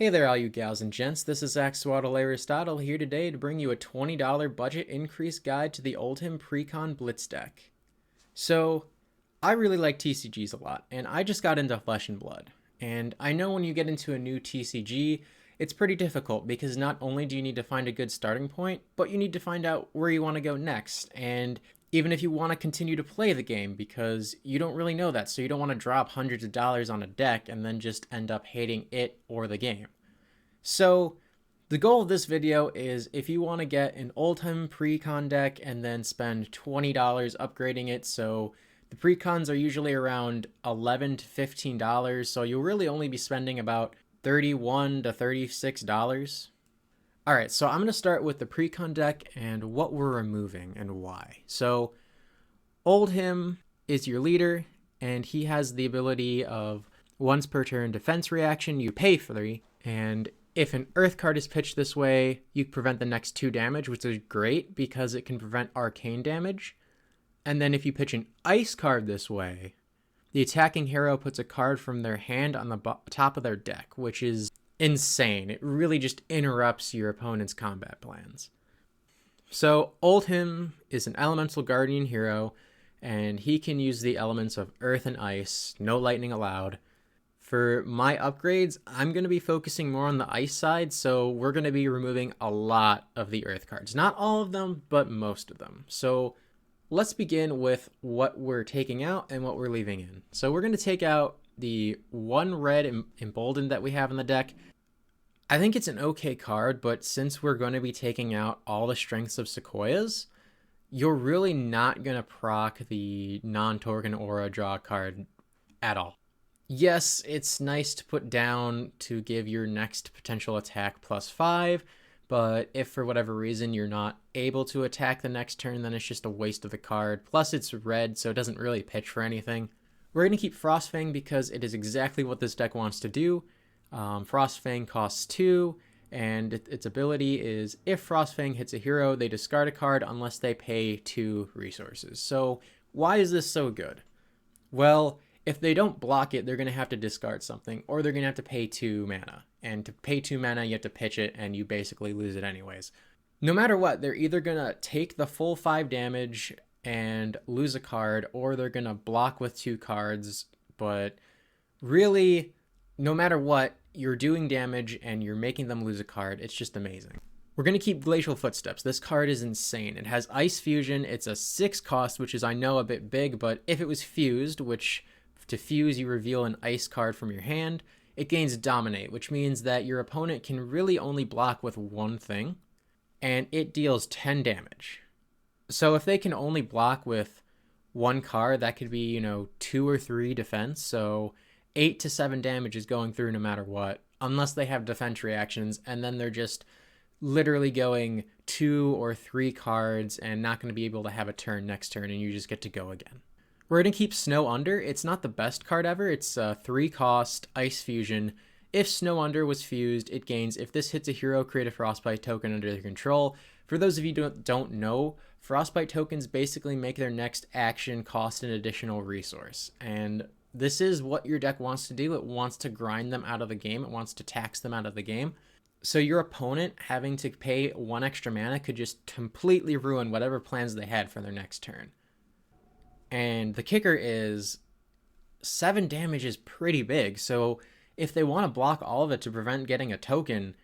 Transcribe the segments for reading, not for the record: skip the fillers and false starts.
Hey there, all you gals and gents. This is Axolotl here today to bring you a $20 budget increase guide to the Oldhim Precon Blitz Deck. So, I really like TCGs a lot, and I just got into Flesh and Blood. And I know when you get into a new TCG, it's pretty difficult because not only do you need to find a good starting point, but you need to find out where you want to go next. And even if you want to continue to play the game, because you don't really know that, so you don't want to drop hundreds of dollars on a deck and then just end up hating it or the game. So the goal of this video is if you want to get an Oldhim Precon deck and then spend $20 upgrading it, so the Precons are usually around $11 to $15, so you'll really only be spending about $31 to $36. Alright, so I'm going to start with the Precon deck and what we're removing and why. So Oldhim is your leader, and he has the ability of once per turn defense reaction, you pay for 3, and if an Earth card is pitched this way, you prevent the next 2 damage, which is great because it can prevent arcane damage. And then if you pitch an Ice card this way, the attacking hero puts a card from their hand on the top of their deck, which is insane. It really just interrupts your opponent's combat plans. So Oldhim is an elemental guardian hero, and he can use the elements of Earth and Ice, no lightning allowed. For my upgrades, I'm going to be focusing more on the Ice side, so we're going to be removing a lot of the Earth cards. Not all of them, but most of them. So let's begin with what we're taking out and what we're leaving in. So we're going to take out the 1 red emboldened that we have in the deck. I think it's an okay card, but since we're going to be taking out all the strengths of Sequoias, you're really not going to proc the non-token aura draw card at all. Yes, it's nice to put down to give your next potential attack +5, but if for whatever reason you're not able to attack the next turn, then it's just a waste of the card. Plus it's red, so it doesn't really pitch for anything. We're going to keep Frostfang because it is exactly what this deck wants to do. Frostfang costs 2, and its ability is if Frostfang hits a hero, they discard a card unless they pay 2 resources. So why is this so good? Well, if they don't block it, they're going to have to discard something, or they're going to have to pay 2 mana. And to pay 2 mana, you have to pitch it, and you basically lose it anyways. No matter what, they're either going to take the full 5 damage and lose a card, or they're going to block with 2 cards. But really, no matter what, you're doing damage and you're making them lose a card. It's just amazing. We're going to keep Glacial Footsteps. This card is insane. It has Ice Fusion. It's a 6 cost, which is, I know, a bit big, but if it was fused, which to fuse, you reveal an Ice card from your hand, it gains Dominate, which means that your opponent can really only block with 1 thing, and it deals 10 damage. So if they can only block with 1 card, that could be, 2 or 3 defense, so 8 to 7 damage is going through no matter what, unless they have defense reactions, and then they're just literally going 2 or 3 cards and not going to be able to have a turn next turn, and you just get to go again. We're going to keep Snow Under. It's not the best card ever. It's a 3 cost Ice Fusion. If Snow Under was fused, it gains, if this hits a hero, create a Frostbite token under their control. For those of you who don't know, Frostbite tokens basically make their next action cost an additional resource. And this is what your deck wants to do. It wants to grind them out of the game. It wants to tax them out of the game. So your opponent having to pay 1 extra mana could just completely ruin whatever plans they had for their next turn. And the kicker is 7 damage is pretty big. So if they want to block all of it to prevent getting a token,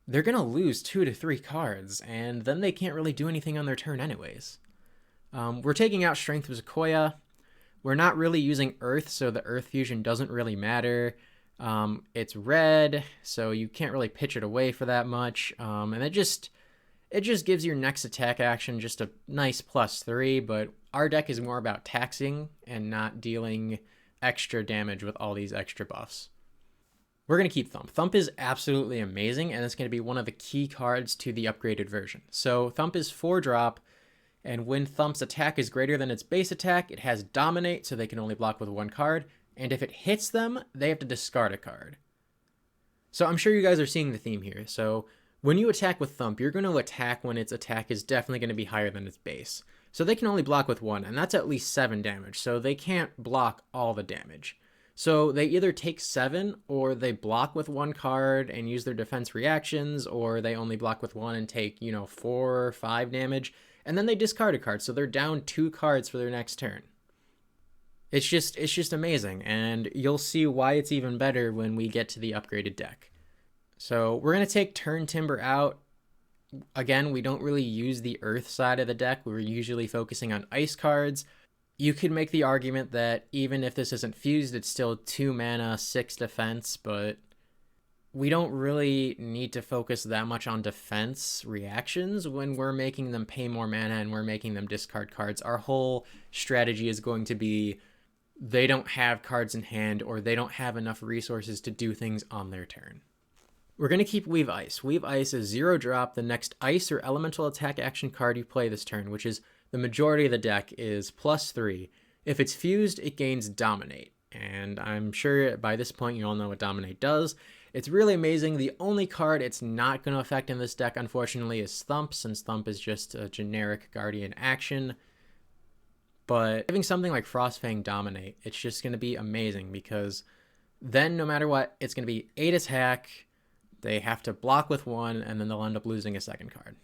they're going to lose 2 to 3 cards, and then they can't really do anything on their turn anyways. We're taking out Strength of Sequoia. We're not really using Earth, so the Earth Fusion doesn't really matter. It's red, so you can't really pitch it away for that much. And it just gives your next attack action just a nice +3, but our deck is more about taxing and not dealing extra damage with all these extra buffs. We're going to keep Thump. Thump is absolutely amazing, and it's going to be one of the key cards to the upgraded version. So Thump is 4-drop, and when Thump's attack is greater than its base attack, it has Dominate, so they can only block with 1 card, and if it hits them, they have to discard a card. So I'm sure you guys are seeing the theme here. So when you attack with Thump, you're going to attack when its attack is definitely going to be higher than its base. So they can only block with 1, and that's at least 7 damage, so they can't block all the damage. So they either take 7, or they block with 1 card and use their defense reactions, or they only block with 1 and take, 4 or 5 damage, and then they discard a card, so they're down 2 cards for their next turn. It's just amazing, and you'll see why it's even better when we get to the upgraded deck. So we're going to take Turn Timber out. Again, we don't really use the Earth side of the deck. We're usually focusing on Ice cards. You could make the argument that even if this isn't fused, it's still 2 mana, 6 defense, but we don't really need to focus that much on defense reactions when we're making them pay more mana and we're making them discard cards. Our whole strategy is going to be they don't have cards in hand, or they don't have enough resources to do things on their turn. We're going to keep Weave Ice. Weave Ice is 0-drop. The next ice or elemental attack action card you play this turn, which is the majority of the deck, is +3. If it's fused, it gains Dominate. And I'm sure by this point you all know what Dominate does. It's really amazing. The only card it's not going to affect in this deck, unfortunately, is Thump, since Thump is just a generic Guardian action. But having something like Frostfang Dominate, it's just going to be amazing, because then no matter what, it's going to be 8 attack. They have to block with 1, and then they'll end up losing a second card.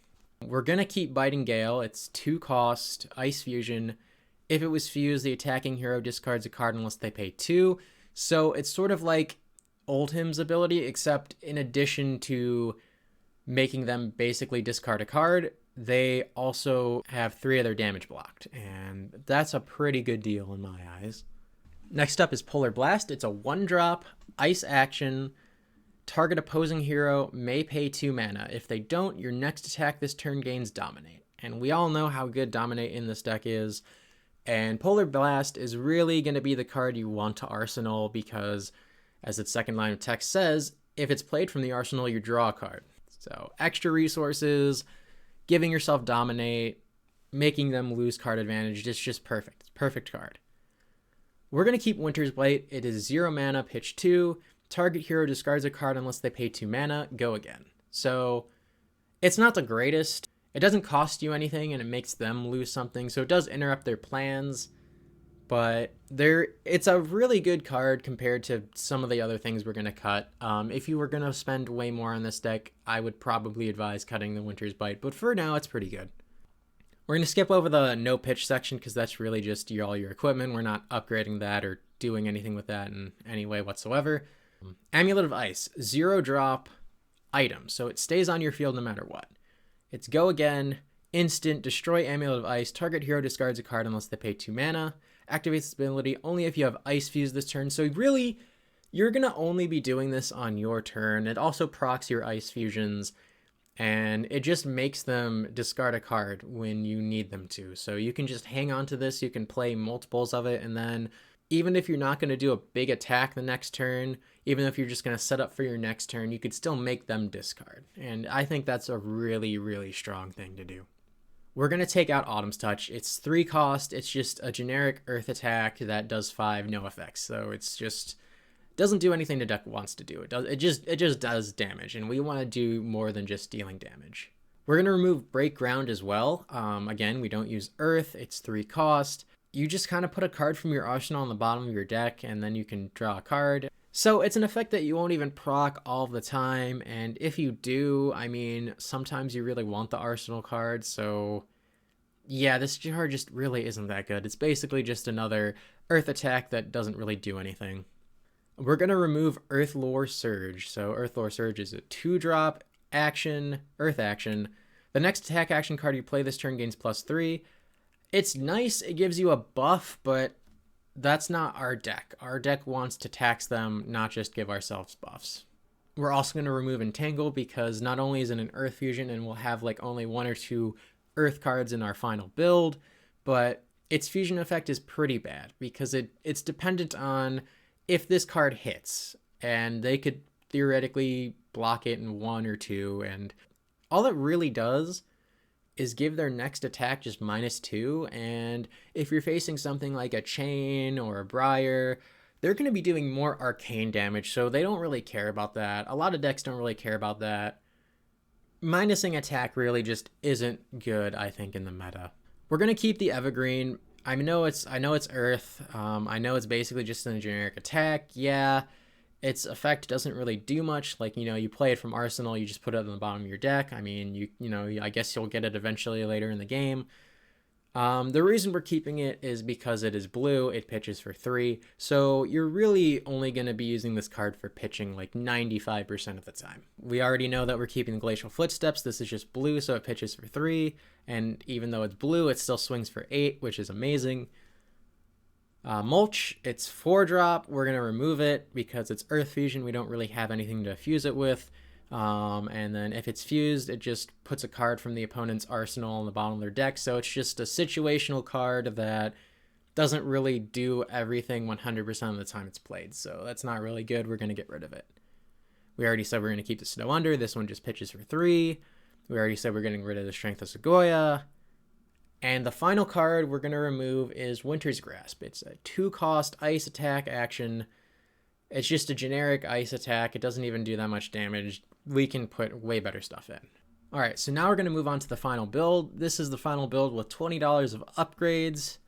We're going to keep Biting Gale. It's 2 cost, Ice Fusion. If it was fused, the attacking hero discards a card unless they pay 2. So it's sort of like Oldhim's ability, except in addition to making them basically discard a card, they also have 3 of their damage blocked. And that's a pretty good deal in my eyes. Next up is Polar Blast. It's a 1-drop, Ice action. Target opposing hero may pay 2 mana. If they don't, your next attack this turn gains Dominate. And we all know how good Dominate in this deck is. And Polar Blast is really going to be the card you want to arsenal, because, as its second line of text says, if it's played from the arsenal, you draw a card. So extra resources, giving yourself Dominate, making them lose card advantage, it's just perfect. It's a perfect card. We're going to keep Winter's Blight. It is 0 mana, pitch 2. Target hero discards a card unless they pay 2 mana, go again. So it's not the greatest. It doesn't cost you anything, and it makes them lose something, so it does interrupt their plans. But it's a really good card compared to some of the other things we're going to cut. If you were going to spend way more on this deck, I would probably advise cutting the Winter's Bite, but for now, it's pretty good. We're going to skip over the no pitch section, because that's really just all your equipment. We're not upgrading that or doing anything with that in any way whatsoever. Amulet of Ice, 0-drop item, so it stays on your field no matter what. It's go again, instant, destroy Amulet of Ice, target hero discards a card unless they pay 2 mana, activates its ability only if you have Ice fused this turn, so really, you're going to only be doing this on your turn. It also procs your Ice fusions, and it just makes them discard a card when you need them to, so you can just hang on to this, you can play multiples of it, and then even if you're not going to do a big attack the next turn, even if you're just going to set up for your next turn, you could still make them discard. And I think that's a really, really strong thing to do. We're going to take out Autumn's Touch. It's 3 cost. It's just a generic Earth attack that does 5, no effects. So it's just doesn't do anything the deck wants to do. It just does damage, and we want to do more than just dealing damage. We're going to remove Break Ground as well. Again, we don't use Earth. It's 3 cost. You just kind of put a card from your arsenal on the bottom of your deck, and then you can draw a card. So it's an effect that you won't even proc all the time, and if you do, I mean, sometimes you really want the arsenal card, so yeah, this card just really isn't that good. It's basically just another Earth attack that doesn't really do anything. We're going to remove Earthlore Surge. So Earthlore Surge is a 2-drop action, Earth action. The next attack action card you play this turn gains +3. It's nice, it gives you a buff, but that's not our deck. Our deck wants to tax them, not just give ourselves buffs. We're also going to remove Entangle, because not only is it an Earth Fusion and we'll have like only 1 or 2 Earth cards in our final build, but its fusion effect is pretty bad, because it's dependent on if this card hits, and they could theoretically block it in 1 or 2, and all it really does is give their next attack just -2, and if you're facing something like a Chain or a Briar, they're going to be doing more arcane damage, so they don't really care about that. A lot of decks don't really care about that. Minusing attack really just isn't good, I think, in the meta. We're going to keep the Evergreen. I know it's Earth. I know it's basically just a generic attack. Yeah, its effect doesn't really do much. Like, you play it from Arsenal, you just put it on the bottom of your deck. I mean, I guess you'll get it eventually later in the game. The reason we're keeping it is because it is blue, it pitches for 3, so you're really only going to be using this card for pitching like 95% of the time. We already know that we're keeping the Glacial Footsteps. This is just blue, so it pitches for 3, and even though it's blue, it still swings for 8, which is amazing. Mulch, it's 4-drop. We're going to remove it because it's Earth Fusion. We don't really have anything to fuse it with. And then if it's fused, it just puts a card from the opponent's arsenal on the bottom of their deck. So it's just a situational card that doesn't really do everything 100% of the time it's played. So that's not really good. We're going to get rid of it. We already said we're going to keep the Snow Under. This one just pitches for 3. We already said we're getting rid of the Strength of Sequoia. And the final card we're going to remove is Winter's Grasp. It's a 2-cost ice attack action. It's just a generic ice attack. It doesn't even do that much damage. We can put way better stuff in. All right, so now we're going to move on to the final build. This is the final build with $20 of upgrades.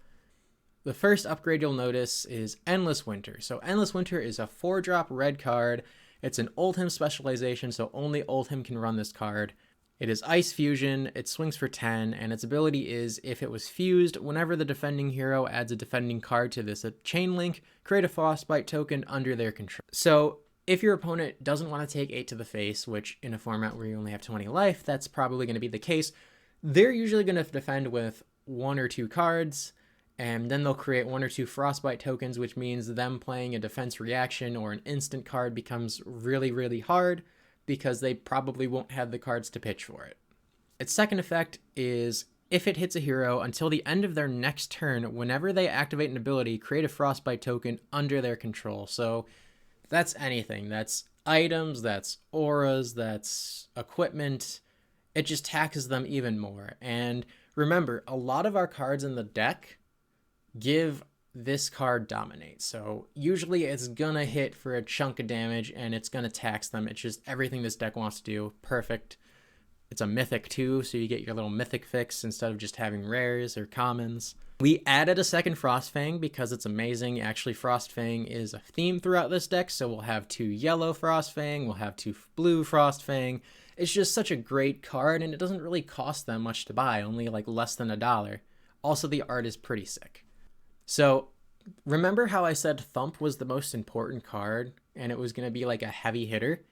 The first upgrade you'll notice is Endless Winter. So Endless Winter is a 4-drop red card. It's an Oldhim specialization, so only Oldhim can run this card. It is Ice Fusion, it swings for 10, and its ability is, if it was fused, whenever the defending hero adds a defending card to this chain link, create a Frostbite token under their control. So if your opponent doesn't want to take 8 to the face, which in a format where you only have 20 life, that's probably going to be the case, they're usually going to defend with 1 or 2 cards, and then they'll create 1 or 2 Frostbite tokens, which means them playing a defense reaction or an instant card becomes really, really hard, because they probably won't have the cards to pitch for it. Its second effect is, if it hits a hero, until the end of their next turn, whenever they activate an ability, create a Frostbite token under their control. So that's anything. That's items, that's auras, that's equipment. It just taxes them even more. And remember, a lot of our cards in the deck give this card Dominate. So usually it's gonna hit for a chunk of damage and it's gonna tax them. It's just everything this deck wants to do. Perfect. It's a mythic too, so you get your little mythic fix instead of just having rares or commons. We added a second Frostfang because it's amazing. Actually, Frostfang is a theme throughout this deck, so we'll have 2 yellow Frostfang, we'll have 2 blue Frostfang. It's just such a great card, and it doesn't really cost that much to buy, only like less than $1. Also, the art is pretty sick. So remember how I said Thump was the most important card and it was going to be like a heavy hitter?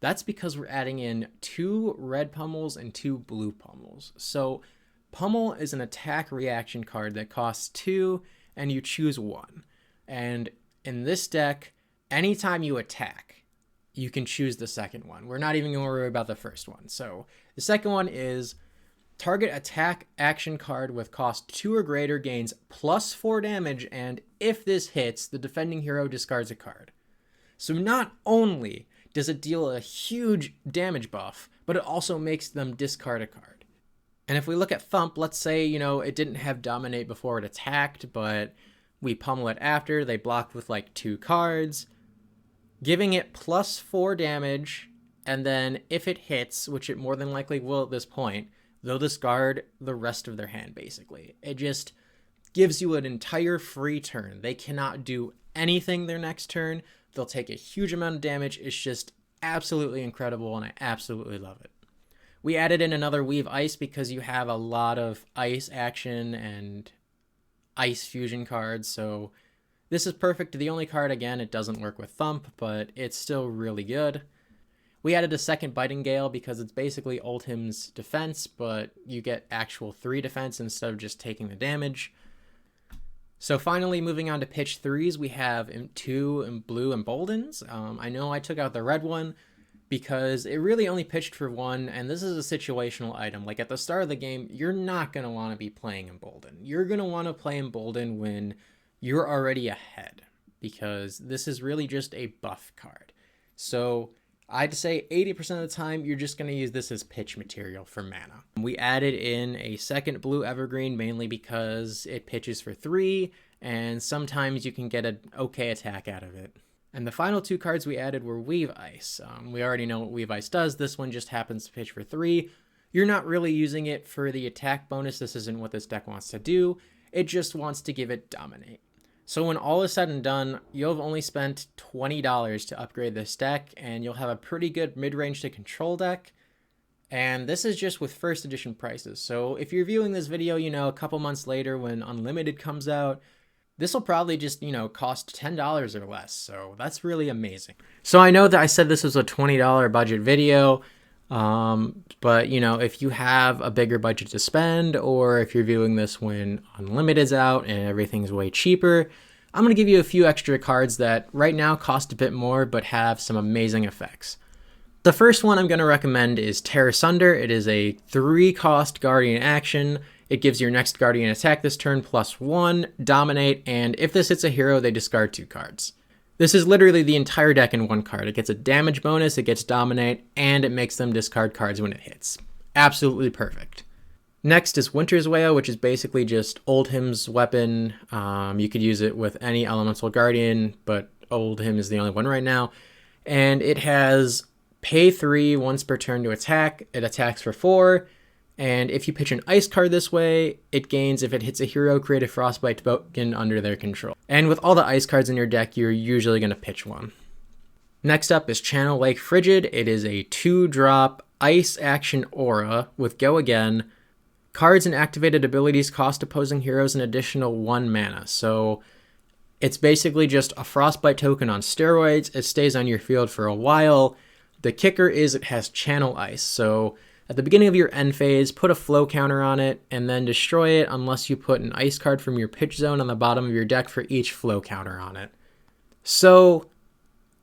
That's because we're adding in 2 red pummels and 2 blue pummels. So Pummel is an attack reaction card that costs 2 and you choose 1. And in this deck, anytime you attack, you can choose the second one. We're not even going to worry about the first one. So the second one is target attack action card with cost 2 or greater gains +4 damage, and if this hits, the defending hero discards a card. So not only does it deal a huge damage buff, but it also makes them discard a card. And if we look at Thump, let's say, it didn't have Dominate before it attacked, but we pummel it after, they block with like 2 cards, giving it +4 damage, and then if it hits, which it more than likely will at this point, they'll discard the rest of their hand, basically. It just gives you an entire free turn. They cannot do anything their next turn. They'll take a huge amount of damage. It's just absolutely incredible, and I absolutely love it. We added in another Weave Ice because you have a lot of ice action and ice fusion cards, so this is perfect. The only card, again, it doesn't work with Thump, but it's still really good. We added a second Biting Gale because it's basically Oldhim's defense, but you get actual 3 defense instead of just taking the damage. So finally, moving on to pitch 3s, we have 2 blue Emboldens. I know I took out the red one because it really only pitched for 1, and this is a situational item. Like at the start of the game, you're not going to want to be playing Embolden. You're going to want to play Embolden when you're already ahead, because this is really just a buff card. So I'd say 80% of the time, you're just going to use this as pitch material for mana. We added in a second blue Evergreen, mainly because it pitches for 3, and sometimes you can get an okay attack out of it. And the final 2 cards we added were Weave Ice. We already know what Weave Ice does. This one just happens to pitch for 3. You're not really using it for the attack bonus. This isn't what this deck wants to do. it just wants to give it dominate. So when all is said and done, you'll have only spent $20 to upgrade this deck, and you'll have a pretty good mid-range to control deck. And this is just with first edition prices. So if you're viewing this video, a couple months later when Unlimited comes out, this will probably just, cost $10 or less. So that's really amazing. So I know that I said this was a $20 budget video, but if you have a bigger budget to spend, or if you're viewing this when Unlimited's out and everything's way cheaper, I'm going to give you a few extra cards that right now cost a bit more, but have some amazing effects. The first one I'm going to recommend is Tear Asunder. It is a 3-cost Guardian action. It gives your next Guardian attack this turn +1, Dominate, and if this hits a hero, they discard 2 cards. This is literally the entire deck in one card. It gets a damage bonus, it gets Dominate, and it makes them discard cards when it hits. Absolutely perfect. Next is Winter's Wail, which is basically just Oldhim's weapon. You could use it with any Elemental Guardian, but Oldhim is the only one right now. And it has pay 3 once per turn to attack. It attacks for 4. And if you pitch an ice card this way, it gains if it hits a hero, create a frostbite token under their control. And with all the ice cards in your deck, you're usually going to pitch one. Next up is Channel Lake Frigid. It is a 2-drop ice action aura with Go Again. Cards and activated abilities cost opposing heroes an additional 1 mana. So it's basically just a frostbite token on steroids. It stays on your field for a while. The kicker is it has Channel Ice. So at the beginning of your end phase, put a flow counter on it, and then destroy it unless you put an ice card from your pitch zone on the bottom of your deck for each flow counter on it. So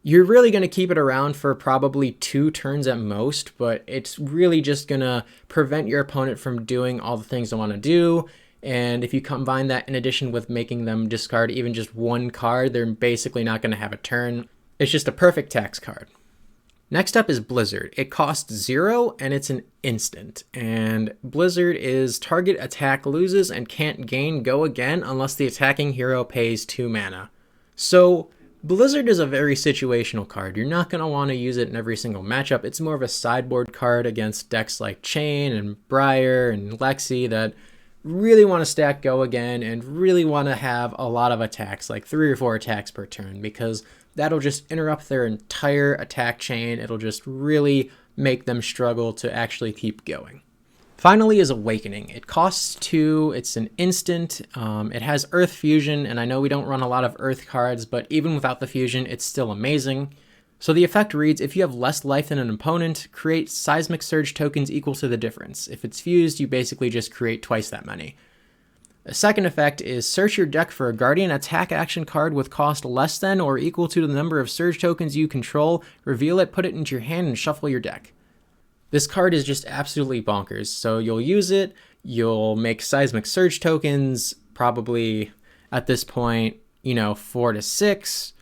you're really going to keep it around for probably 2 turns at most, but it's really just going to prevent your opponent from doing all the things they want to do. And if you combine that in addition with making them discard even just 1 card, they're basically not going to have a turn. It's just a perfect tax card. Next up is Blizzard. It costs 0 and it's an instant. And Blizzard is target attack loses and can't gain Go Again unless the attacking hero pays 2 mana. So Blizzard is a very situational card. You're not going to want to use it in every single matchup. It's more of a sideboard card against decks like Chain and Briar and Lexi that really want to stack Go Again and really want to have a lot of attacks, like 3 or 4 attacks per turn, because that'll just interrupt their entire attack chain. It'll just really make them struggle to actually keep going. Finally is Awakening. It costs 2, it's an instant, it has Earth Fusion, and I know we don't run a lot of Earth cards, but even without the fusion, it's still amazing. So the effect reads, if you have less life than an opponent, create Seismic Surge tokens equal to the difference. If it's fused, you basically just create twice that many. A second effect is search your deck for a Guardian attack action card with cost less than or equal to the number of Surge tokens you control, reveal it, put it into your hand, and shuffle your deck. This card is just absolutely bonkers. So you'll use it, you'll make Seismic Surge tokens, probably at this point, 4 to 6,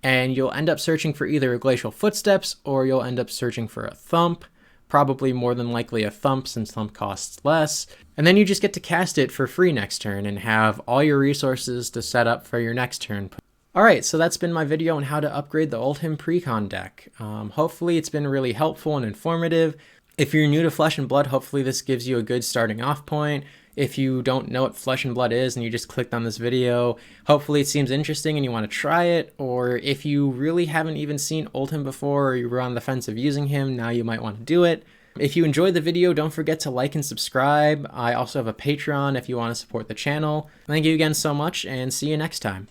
and you'll end up searching for either a Glacial Footsteps or you'll end up searching for a Thump. Probably more than likely a Thump since Thump costs less. And then you just get to cast it for free next turn and have all your resources to set up for your next turn. Alright, so that's been my video on how to upgrade the Oldhim Precon deck. Hopefully it's been really helpful and informative. If you're new to Flesh and Blood, hopefully this gives you a good starting off point. If you don't know what Flesh and Blood is and you just clicked on this video, hopefully it seems interesting and you want to try it. Or if you really haven't even seen Oldhim before, or you were on the fence of using him, now you might want to do it. If you enjoyed the video, don't forget to like and subscribe. I also have a Patreon if you want to support the channel. Thank you again so much, and see you next time.